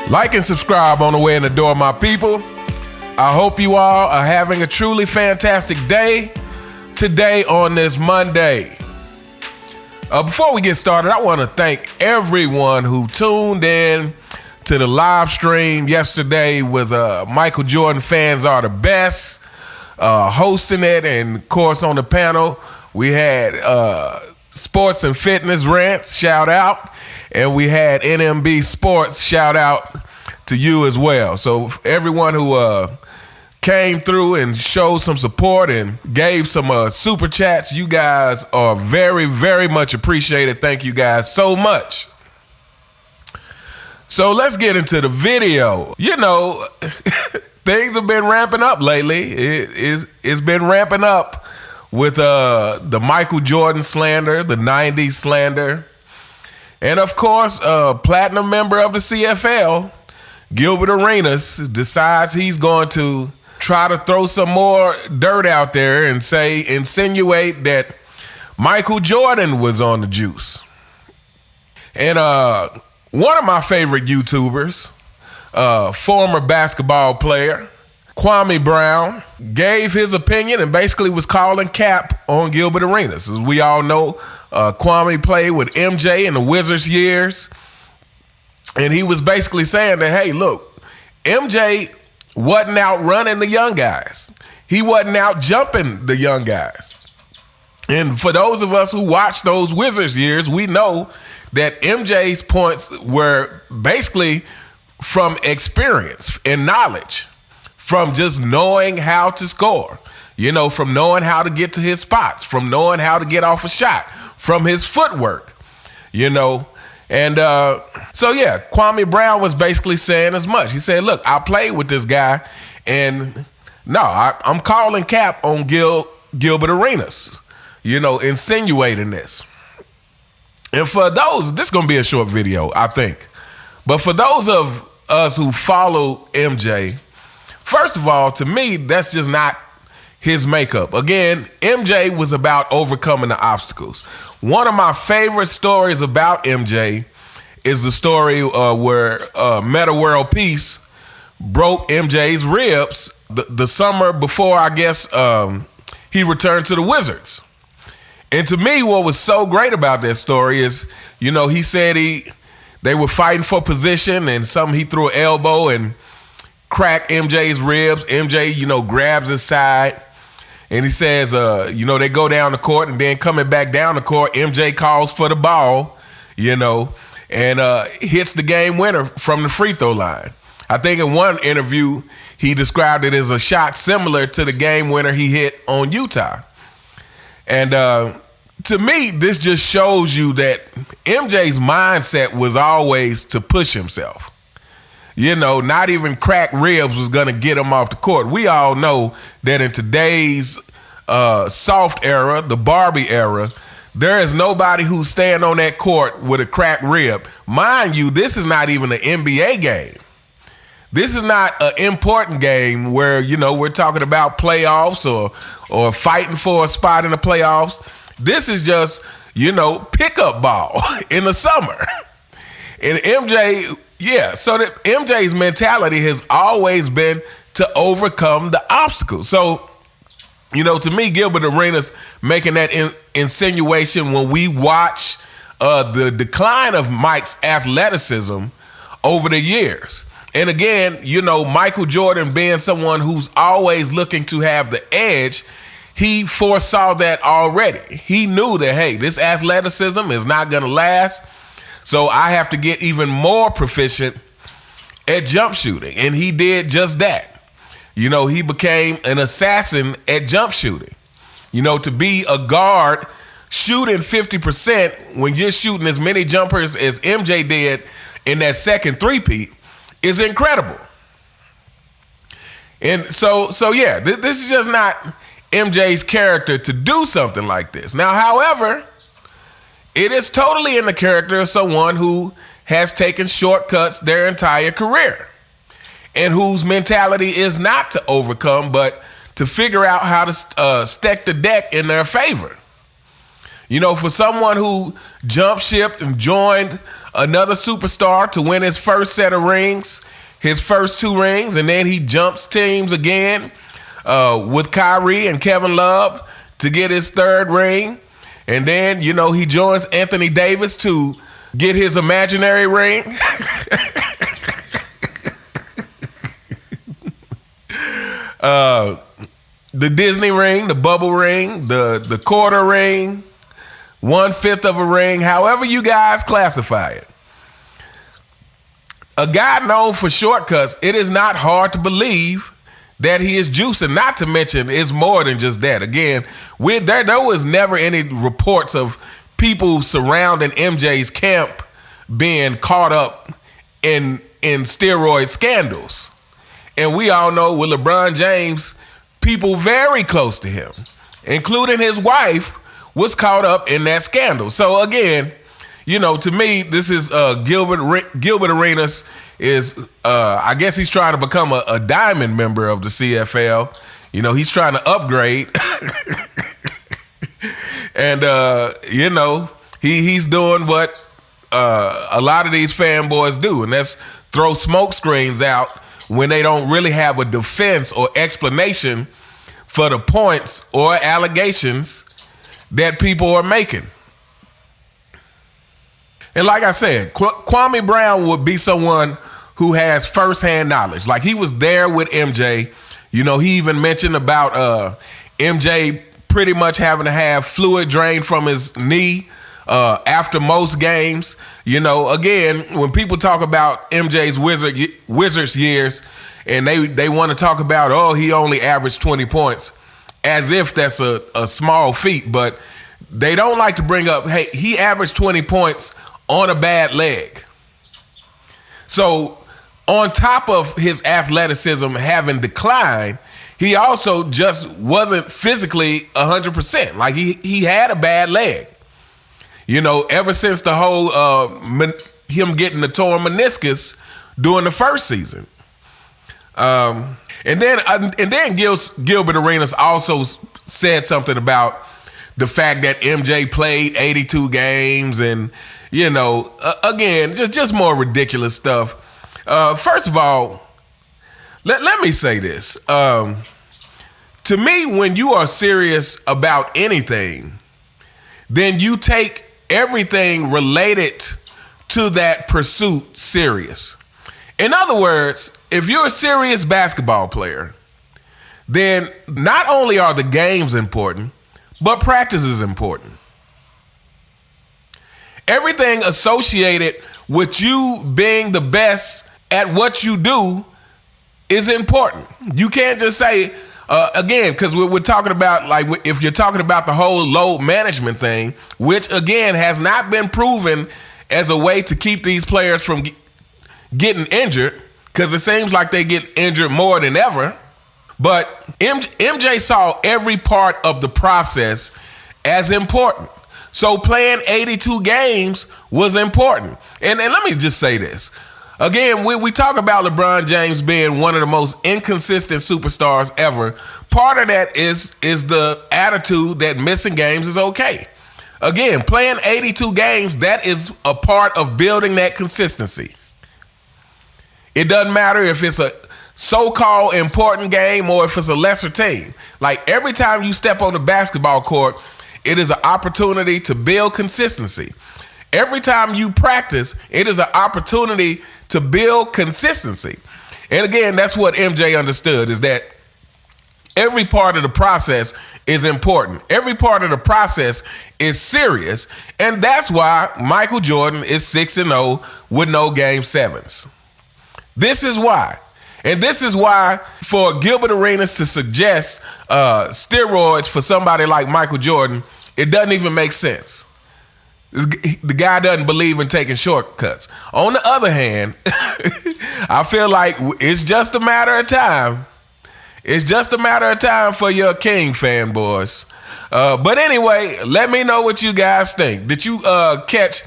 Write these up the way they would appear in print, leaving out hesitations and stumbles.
Like and subscribe on the way in the door, my people. I hope you all are having a truly fantastic day today on this Monday. Before we get started, I want to thank everyone who tuned in to the live stream yesterday with Michael Jordan Fans Are the Best, hosting it. And of course on the panel, we had Sports and Fitness Rants, shout out. And we had NMB Sports, shout out to you as well. So everyone who came through and showed some support and gave some super chats, you guys are very, very much appreciated. Thank you guys so much. So let's get into the video. You know, things have been ramping up lately. It's been ramping up with the Michael Jordan slander, the 90s slander. And of course, platinum member of the CFL, Gilbert Arenas, decides he's going to try to throw some more dirt out there and insinuate that Michael Jordan was on the juice. And one of my favorite YouTubers, former basketball player, Kwame Brown, gave his opinion and basically was calling cap on Gilbert Arenas. As we all know, Kwame played with MJ in the Wizards years. And he was basically saying that, hey, look, MJ wasn't out running the young guys. He wasn't out jumping the young guys. And for those of us who watched those Wizards years, we know that MJ's points were basically from experience and knowledge, from just knowing how to score, you know, from knowing how to get to his spots, from knowing how to get off a shot, from his footwork, you know. And so, yeah, Kwame Brown was basically saying as much. He said, look, I played with this guy, and no, I'm calling cap on Gilbert Arenas, you know, insinuating this. And for those, this is going to be a short video, I think. But for those of us who follow MJ, first of all, to me, that's just not his makeup. Again, MJ was about overcoming the obstacles. One of my favorite stories about MJ is the story where Meta World Peace broke MJ's ribs the summer before, I guess, he returned to the Wizards. And to me, what was so great about that story is, you know, he said they were fighting for position and he threw an elbow and cracked MJ's ribs. MJ, you know, grabs his side. And he says, you know, they go down the court, and then coming back down the court, MJ calls for the ball, you know, and hits the game winner from the free throw line. I think in one interview, he described it as a shot similar to the game winner he hit on Utah. And to me, this just shows you that MJ's mindset was always to push himself. You know, not even cracked ribs was going to get him off the court. We all know that in today's soft era, the Barbie era, there is nobody who's staying on that court with a cracked rib. Mind you, this is not even an NBA game. This is not an important game where, you know, we're talking about playoffs or fighting for a spot in the playoffs. This is just, you know, pickup ball in the summer. And MJ... yeah, so that MJ's mentality has always been to overcome the obstacles. So, you know, to me, Gilbert Arenas making that insinuation when we watch the decline of Mike's athleticism over the years. And again, you know, Michael Jordan being someone who's always looking to have the edge, he foresaw that already. He knew that, hey, this athleticism is not going to last. So I have to get even more proficient at jump shooting. And he did just that. You know, he became an assassin at jump shooting. You know, to be a guard shooting 50% when you're shooting as many jumpers as MJ did in that second three-peat is incredible. And so yeah, this is just not MJ's character to do something like this. Now, however, it is totally in the character of someone who has taken shortcuts their entire career and whose mentality is not to overcome, but to figure out how to stack the deck in their favor. You know, for someone who jumped ship and joined another superstar to win his first set of rings, his first 2 rings, and then he jumps teams again with Kyrie and Kevin Love to get his 3rd ring. And then, you know, he joins Anthony Davis to get his imaginary ring. The Disney ring, the bubble ring, the quarter ring, 1/5 of a ring, however you guys classify it. A guy known for shortcuts, it is not hard to believe that he is juicing. Not to mention, it's more than just that. Again, there was never any reports of people surrounding MJ's camp being caught up in steroid scandals. And we all know with LeBron James, people very close to him, including his wife, was caught up in that scandal. So again, you know, to me, this is Gilbert Arenas is, I guess he's trying to become a diamond member of the CFL. You know, he's trying to upgrade. And, you know, he's doing what a lot of these fanboys do, and that's throw smoke screens out when they don't really have a defense or explanation for the points or allegations that people are making. And like I said, Kwame Brown would be someone who has firsthand knowledge. Like, he was there with MJ. You know, he even mentioned about MJ pretty much having to have fluid drained from his knee after most games. You know, again, when people talk about MJ's Wizards years and they want to talk about, oh, he only averaged 20 points, as if that's a small feat. But they don't like to bring up, hey, he averaged 20 points on a bad leg. So on top of his athleticism having declined, he also just wasn't physically 100%. Like, he had a bad leg. You know, ever since the whole him getting the torn meniscus during the first season. And then Gilbert Arenas also said something about the fact that MJ played 82 games and, you know, again, just more ridiculous stuff. First of all, let me say this. To me, when you are serious about anything, then you take everything related to that pursuit serious. In other words, if you're a serious basketball player, then not only are the games important, but practice is important. Everything associated with you being the best at what you do is important. You can't just say, again, because we're talking about, like, if you're talking about the whole load management thing, which again has not been proven as a way to keep these players from getting injured, because it seems like they get injured more than ever. But MJ saw every part of the process as important. So playing 82 games was important. And let me just say this. Again, we talk about LeBron James being one of the most inconsistent superstars ever. Part of that is the attitude that missing games is okay. Again, playing 82 games, that is a part of building that consistency. It doesn't matter if it's a so-called important game or if it's a lesser team. Like, every time you step on the basketball court, it is an opportunity to build consistency. Every time you practice, it is an opportunity to build consistency. And again, that's what MJ understood, is that every part of the process is important. Every part of the process is serious. And that's why Michael Jordan is 6-0 with no Game 7s. This is why. And this is why for Gilbert Arenas to suggest steroids for somebody like Michael Jordan, it doesn't even make sense. The guy doesn't believe in taking shortcuts. On the other hand, I feel like it's just a matter of time. It's just a matter of time for your King fanboys. But anyway, let me know what you guys think. Did you catch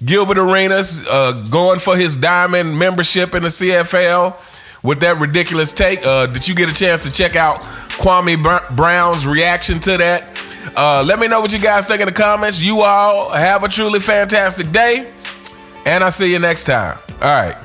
Gilbert Arenas going for his diamond membership in the CFL with that ridiculous take? Did you get a chance to check out Kwame Brown's reaction to that? Let me know what you guys think in the comments. You all have a truly fantastic day, and I'll see you next time. All right.